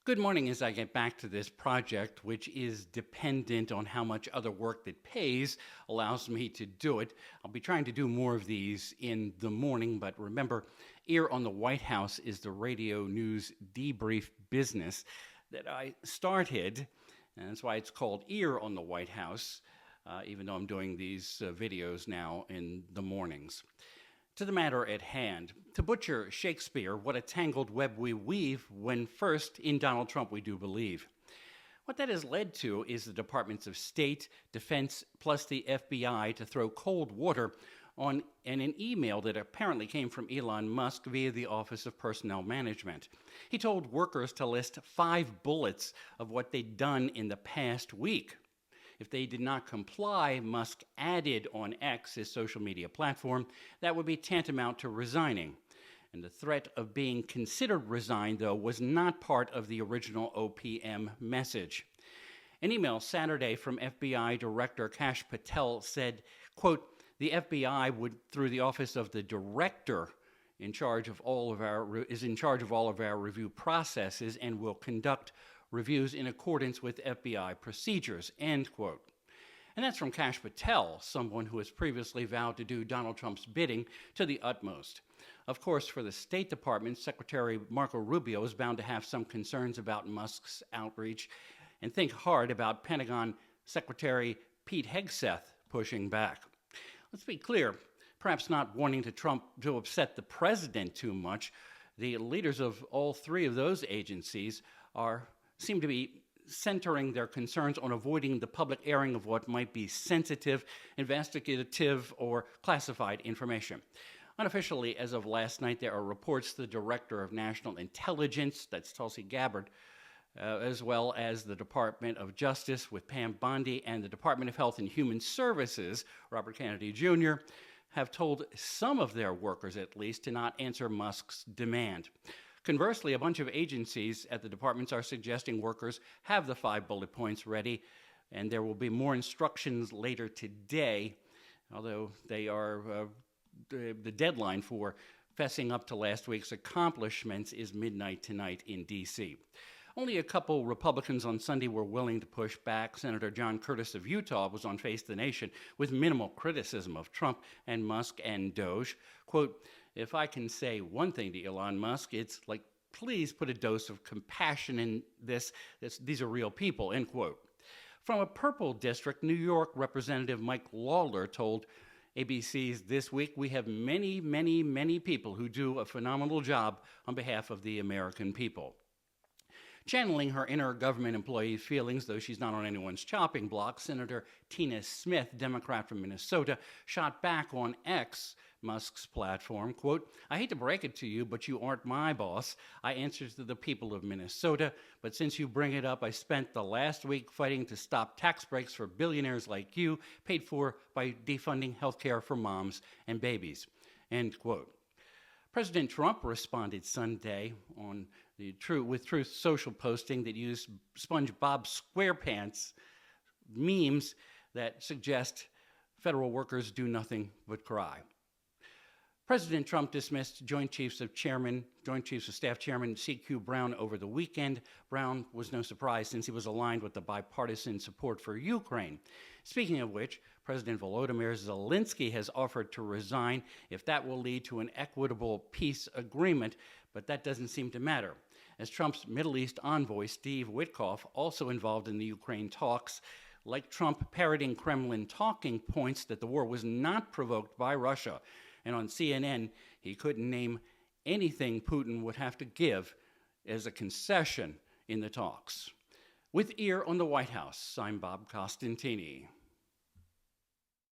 Good morning. As I get back to this project, which is dependent on how much other work that pays allows me to do it, I'll be trying to do more of these in the morning. But remember, Ear on the White House is the radio news debrief business that I started, and that's why it's called Ear on the White House, even though I'm doing these videos now in the mornings. To the matter at hand, to butcher Shakespeare, what a tangled web we weave when first in Donald Trump we do believe. What that has led to is the Departments of State, Defense, plus the FBI to throw cold water on an email that apparently came from Elon Musk via the Office of Personnel Management. He told workers to list 5 bullets of what they'd done in the past week. If they did not comply, Musk added on X, his social media platform, that would be tantamount to resigning. And the threat of being considered resigned, though, was not part of the original OPM message. An email Saturday from FBI Director Kash Patel said, quote, the FBI would, through the Office of the Director, is in charge of all of our review processes and will conduct reviews in accordance with FBI procedures, end quote. And that's from Kash Patel, someone who has previously vowed to do Donald Trump's bidding to the utmost. Of course, for the State Department, Secretary Marco Rubio is bound to have some concerns about Musk's outreach and think hard about Pentagon Secretary Pete Hegseth pushing back. Let's be clear, perhaps not wanting Trump to upset the president too much, the leaders of all 3 of those agencies seem to be centering their concerns on avoiding the public airing of what might be sensitive, investigative, or classified information. Unofficially, as of last night, there are reports the Director of National Intelligence, that's Tulsi Gabbard, as well as the Department of Justice with Pam Bondi and the Department of Health and Human Services, Robert Kennedy Jr., have told some of their workers, at least, to not answer Musk's demand. Conversely, a bunch of agencies at the departments are suggesting workers have the 5 bullet points ready, and there will be more instructions later today, although they are the deadline for fessing up to last week's accomplishments is midnight tonight in D.C. Only a couple Republicans on Sunday were willing to push back. Senator John Curtis of Utah was on Face the Nation with minimal criticism of Trump and Musk and DOJ. Quote, if I can say one thing to Elon Musk, it's like, please put a dose of compassion in this. These are real people, end quote. From a purple district, New York Representative Mike Lawler told ABC's This Week, we have many, many, many people who do a phenomenal job on behalf of the American people. Channeling her inner government employee feelings, though she's not on anyone's chopping block, Senator Tina Smith, Democrat from Minnesota, shot back on X, Musk's platform, quote, I hate to break it to you, but you aren't my boss. I answer to the people of Minnesota, but since you bring it up, I spent the last week fighting to stop tax breaks for billionaires like you, paid for by defunding health care for moms and babies, end quote. President Trump responded Sunday with Truth Social posting that used SpongeBob SquarePants memes that suggest federal workers do nothing but cry. President Trump dismissed Joint Chiefs of Staff Chairman C.Q. Brown over the weekend. Brown was no surprise since he was aligned with the bipartisan support for Ukraine. Speaking of which, President Volodymyr Zelensky has offered to resign if that will lead to an equitable peace agreement, but that doesn't seem to matter, as Trump's Middle East envoy, Steve Witkoff, also involved in the Ukraine talks, like Trump parroting Kremlin talking points that the war was not provoked by Russia. And on CNN, he couldn't name anything Putin would have to give as a concession in the talks. With Ear on the White House, I'm Bob Costantini.